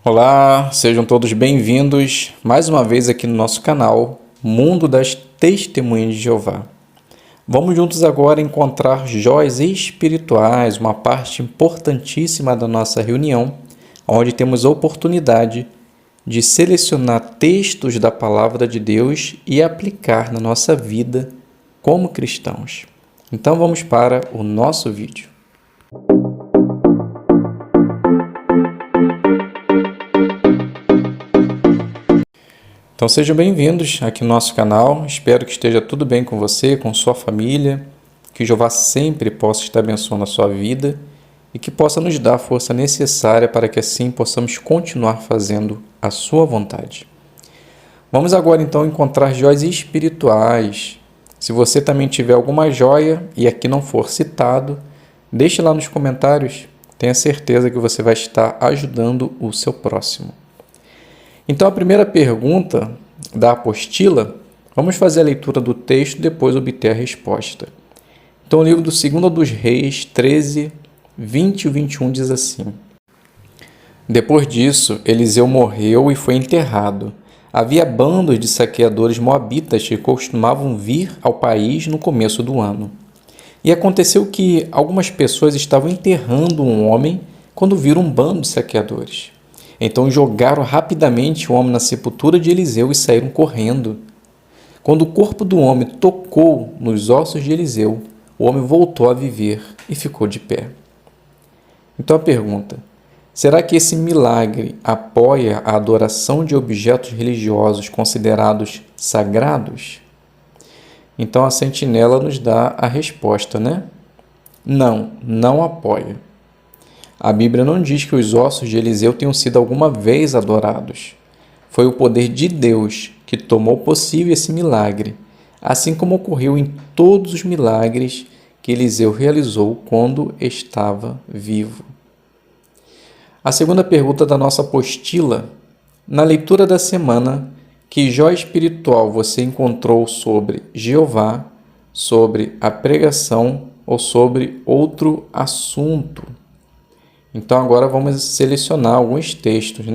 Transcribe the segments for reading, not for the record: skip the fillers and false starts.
Olá, sejam todos bem-vindos mais uma vez aqui no nosso canal Mundo das Testemunhas de Jeová. Vamos juntos agora encontrar joias espirituais, uma parte importantíssima da nossa reunião, onde temos a oportunidade de selecionar textos da Palavra de Deus e aplicar na nossa vida como cristãos. Então vamos para o nosso vídeo. Então sejam bem-vindos aqui no nosso canal, espero que esteja tudo bem com você, com sua família, que Jeová sempre possa estar abençoando a sua vida e que possa nos dar a força necessária para que assim possamos continuar fazendo a sua vontade. Vamos agora então encontrar joias espirituais. Se você também tiver alguma joia e aqui não for citado, deixe lá nos comentários, tenha certeza que você vai estar ajudando o seu próximo. Então, a primeira pergunta da apostila, vamos fazer a leitura do texto e depois obter a resposta. Então, o livro do 2 dos Reis 13, 20 e 21 diz assim: Depois disso, Eliseu morreu e foi enterrado. Havia bandos de saqueadores moabitas que costumavam vir ao país no começo do ano. E aconteceu que algumas pessoas estavam enterrando um homem quando viram um bando de saqueadores. Então jogaram rapidamente o homem na sepultura de Eliseu e saíram correndo. Quando o corpo do homem tocou nos ossos de Eliseu, o homem voltou a viver e ficou de pé. Então a pergunta: será que esse milagre apoia a adoração de objetos religiosos considerados sagrados? Então a sentinela nos dá a resposta, né? Não, não apoia. A Bíblia não diz que os ossos de Eliseu tenham sido alguma vez adorados. Foi o poder de Deus que tornou possível esse milagre, assim como ocorreu em todos os milagres que Eliseu realizou quando estava vivo. A segunda pergunta da nossa apostila: na leitura da semana, que joia espiritual você encontrou sobre Jeová, sobre a pregação ou sobre outro assunto? Então agora vamos selecionar alguns textos,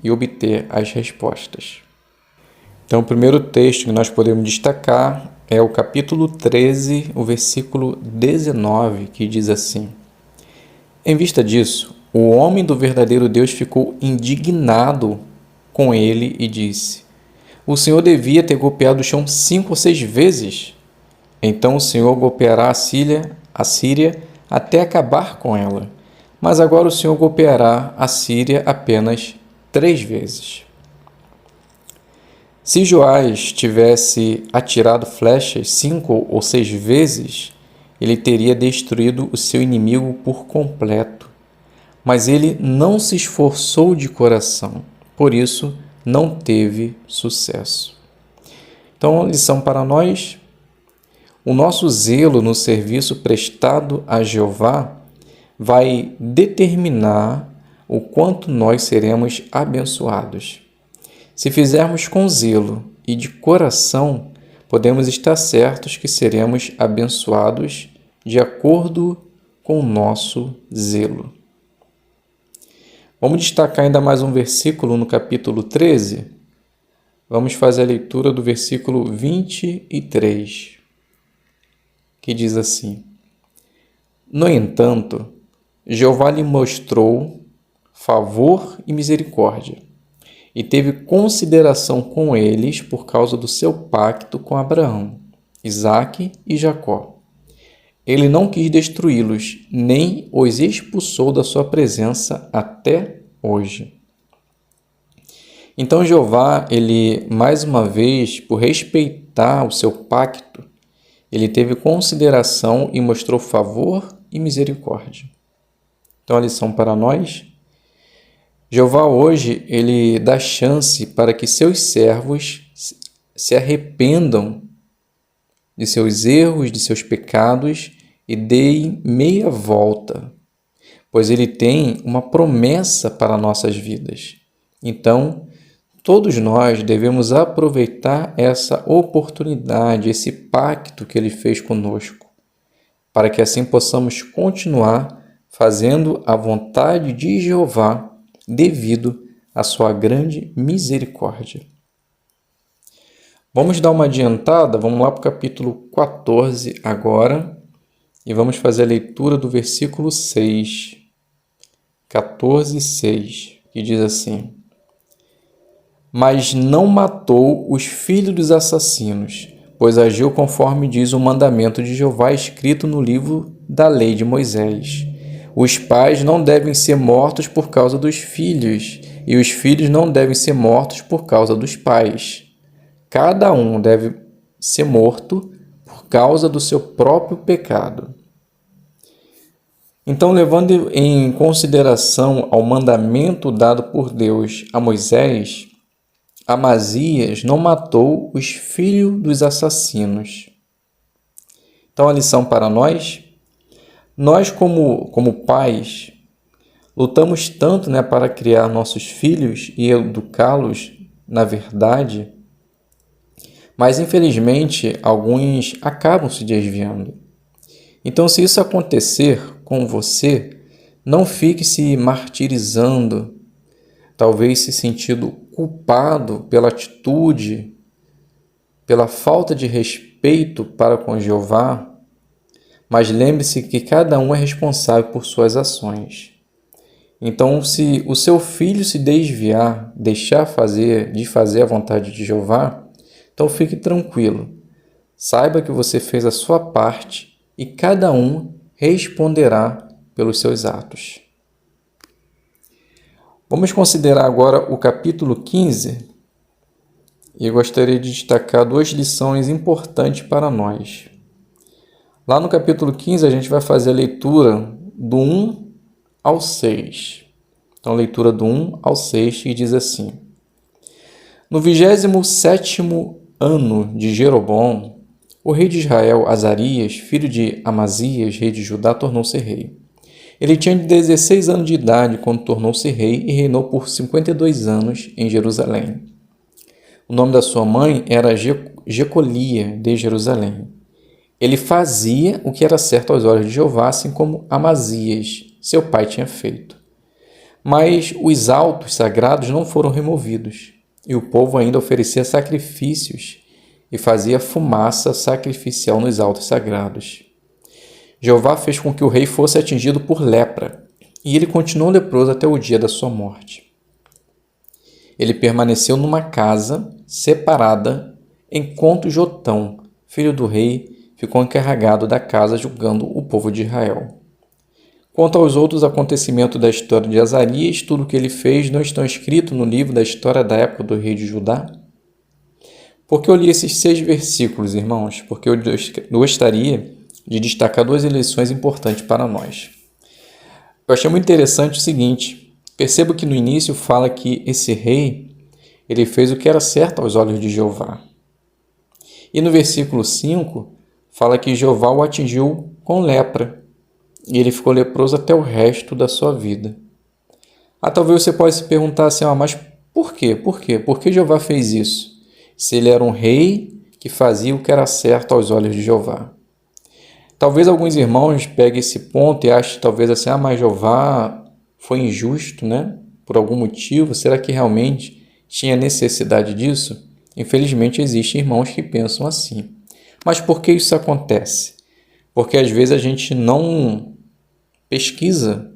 e obter as respostas. Então o primeiro texto que nós podemos destacar é o capítulo 13, o versículo 19, que diz assim: Em vista disso, o homem do verdadeiro Deus ficou indignado com ele e disse: O Senhor devia ter golpeado o chão 5 ou 6 vezes. Então o Senhor golpeará a Síria até acabar com ela. Mas agora o Senhor golpeará a Síria apenas 3 vezes. Se Joás tivesse atirado flechas 5 ou 6 vezes, ele teria destruído o seu inimigo por completo. Mas ele não se esforçou de coração, por isso não teve sucesso. Então, lição para nós: o nosso zelo no serviço prestado a Jeová vai determinar o quanto nós seremos abençoados. Se fizermos com zelo e de coração, podemos estar certos que seremos abençoados de acordo com o nosso zelo. Vamos destacar ainda mais um versículo no capítulo 13. Vamos fazer a leitura do versículo 23, que diz assim: No entanto, Jeová lhe mostrou favor e misericórdia, e teve consideração com eles por causa do seu pacto com Abraão, Isaque e Jacó. Ele não quis destruí-los, nem os expulsou da sua presença até hoje. Então Jeová, ele mais uma vez, por respeitar o seu pacto, ele teve consideração e mostrou favor e misericórdia. Então a lição para nós: Jeová hoje, ele dá chance para que seus servos se arrependam de seus erros, de seus pecados e deem meia volta, pois ele tem uma promessa para nossas vidas. Então, todos nós devemos aproveitar essa oportunidade, esse pacto que ele fez conosco, para que assim possamos continuar fazendo a vontade de Jeová devido a sua grande misericórdia. Vamos dar uma adiantada, vamos lá para o capítulo 14 agora, e vamos fazer a leitura do versículo 6. 14, 6, que diz assim: Mas não matou os filhos dos assassinos, pois agiu conforme diz o mandamento de Jeová escrito no livro da lei de Moisés. Os pais não devem ser mortos por causa dos filhos, e os filhos não devem ser mortos por causa dos pais. Cada um deve ser morto por causa do seu próprio pecado. Então, levando em consideração ao mandamento dado por Deus a Moisés, Amazias não matou os filhos dos assassinos. Então, a lição para nós como pais, lutamos tanto, para criar nossos filhos e educá-los na verdade, mas infelizmente alguns acabam se desviando. Então, se isso acontecer com você, não fique se martirizando, talvez se sentindo culpado pela atitude, pela falta de respeito para com Jeová, mas lembre-se que cada um é responsável por suas ações. Então, se o seu filho se desviar, deixar de fazer a vontade de Jeová, então fique tranquilo. Saiba que você fez a sua parte e cada um responderá pelos seus atos. Vamos considerar agora o capítulo 15 e eu gostaria de destacar 2 lições importantes para nós. Lá no capítulo 15 a gente vai fazer a leitura do 1 ao 6. Então, leitura do 1 ao 6 que diz assim: No 27º ano de Jeroboão, o rei de Israel, Azarias, filho de Amazias, rei de Judá, tornou-se rei. Ele tinha 16 anos de idade quando tornou-se rei e reinou por 52 anos em Jerusalém. O nome da sua mãe era Jecolia, de Jerusalém. Ele fazia o que era certo aos olhos de Jeová, assim como Amazias, seu pai, tinha feito. Mas os altos sagrados não foram removidos, e o povo ainda oferecia sacrifícios e fazia fumaça sacrificial nos altos sagrados. Jeová fez com que o rei fosse atingido por lepra, e ele continuou leproso até o dia da sua morte. Ele permaneceu numa casa separada, enquanto Jotão, filho do rei, ficou encarregado da casa julgando o povo de Israel. Quanto aos outros acontecimentos da história de Azarias, tudo o que ele fez não estão escritos no livro da história da época do rei de Judá? Por que eu li esses 6 versículos, irmãos? Porque eu gostaria de destacar 2 lições importantes para nós. Eu achei muito interessante o seguinte: percebo que no início fala que esse rei, ele fez o que era certo aos olhos de Jeová. E no versículo 5, fala que Jeová o atingiu com lepra, e ele ficou leproso até o resto da sua vida. Talvez você possa se perguntar assim, mas por quê? Por quê? Por que Jeová fez isso? Se ele era um rei que fazia o que era certo aos olhos de Jeová. Talvez alguns irmãos peguem esse ponto e achem talvez assim, mas Jeová foi injusto, por algum motivo. Será que realmente tinha necessidade disso? Infelizmente, existem irmãos que pensam assim. Mas por que isso acontece? Porque às vezes a gente não pesquisa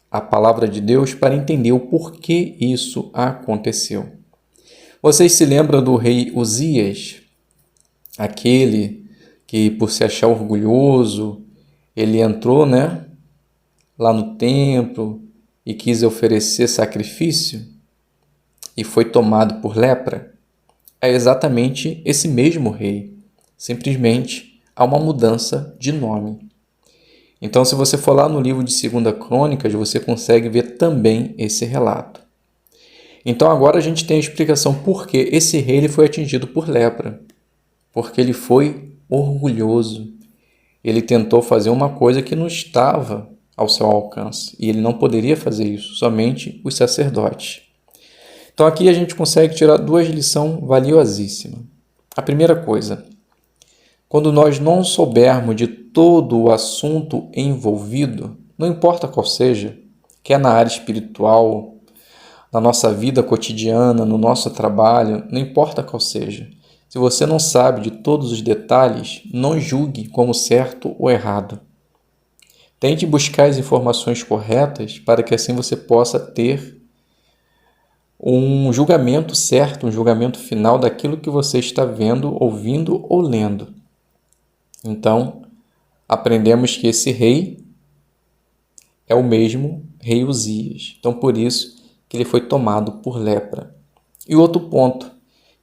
a palavra de Deus para entender o porquê isso aconteceu. Vocês se lembram do rei Uzias? Aquele que, por se achar orgulhoso, ele entrou, lá no templo e quis oferecer sacrifício e foi tomado por lepra? É exatamente esse mesmo rei. Simplesmente há uma mudança de nome. Então, se você for lá no livro de 2 Crônicas, você consegue ver também esse relato. Então, agora a gente tem a explicação por que esse rei ele foi atingido por lepra. Porque ele foi orgulhoso. Ele tentou fazer uma coisa que não estava ao seu alcance. E ele não poderia fazer isso, somente os sacerdotes. Então, aqui a gente consegue tirar 2 lições valiosíssimas. A primeira coisa: quando nós não soubermos de todo o assunto envolvido, não importa qual seja, quer na área espiritual, na nossa vida cotidiana, no nosso trabalho, não importa qual seja. Se você não sabe de todos os detalhes, não julgue como certo ou errado. Tente buscar as informações corretas para que assim você possa ter um julgamento certo, um julgamento final daquilo que você está vendo, ouvindo ou lendo. Então, aprendemos que esse rei é o mesmo rei Uzias. Então, por isso que ele foi tomado por lepra. E outro ponto,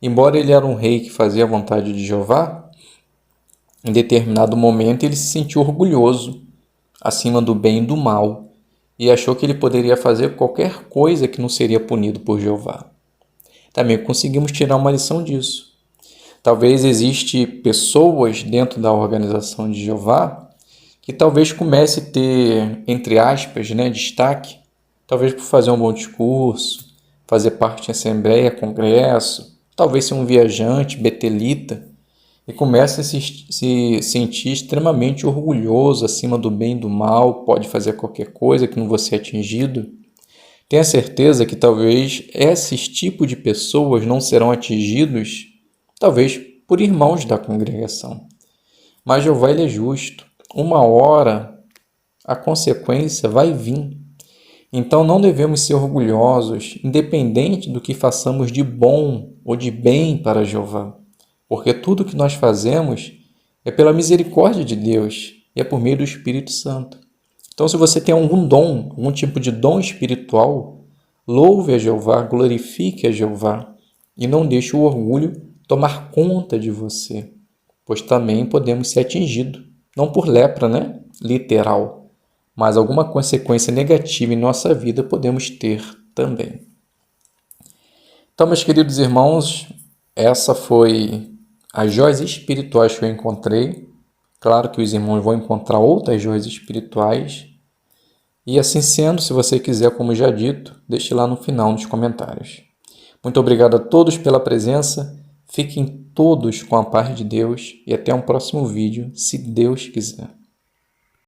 embora ele era um rei que fazia a vontade de Jeová, em determinado momento ele se sentiu orgulhoso, acima do bem e do mal, e achou que ele poderia fazer qualquer coisa que não seria punido por Jeová. Também conseguimos tirar uma lição disso. Talvez existem pessoas dentro da organização de Jeová que talvez comece a ter, entre aspas, destaque, talvez por fazer um bom discurso, fazer parte de assembleia, congresso, talvez ser um viajante, betelita, e comece a se sentir extremamente orgulhoso acima do bem e do mal, pode fazer qualquer coisa que não vou ser atingido. Tenha certeza que talvez esses tipos de pessoas não serão atingidos, talvez por irmãos da congregação. Mas Jeová ele é justo. Uma hora a consequência vai vir. Então não devemos ser orgulhosos, independente do que façamos de bom ou de bem para Jeová. Porque tudo que nós fazemos é pela misericórdia de Deus e é por meio do Espírito Santo. Então, se você tem algum dom, algum tipo de dom espiritual, louve a Jeová, glorifique a Jeová e não deixe o orgulho tomar conta de você, pois também podemos ser atingidos, não por lepra, literal, mas alguma consequência negativa em nossa vida podemos ter também. Então, meus queridos irmãos, essa foi as joias espirituais que eu encontrei. Claro que os irmãos vão encontrar outras joias espirituais. E assim sendo, se você quiser, como já dito, deixe lá no final nos comentários. Muito obrigado a todos pela presença. Fiquem todos com a paz de Deus e até um próximo vídeo, se Deus quiser.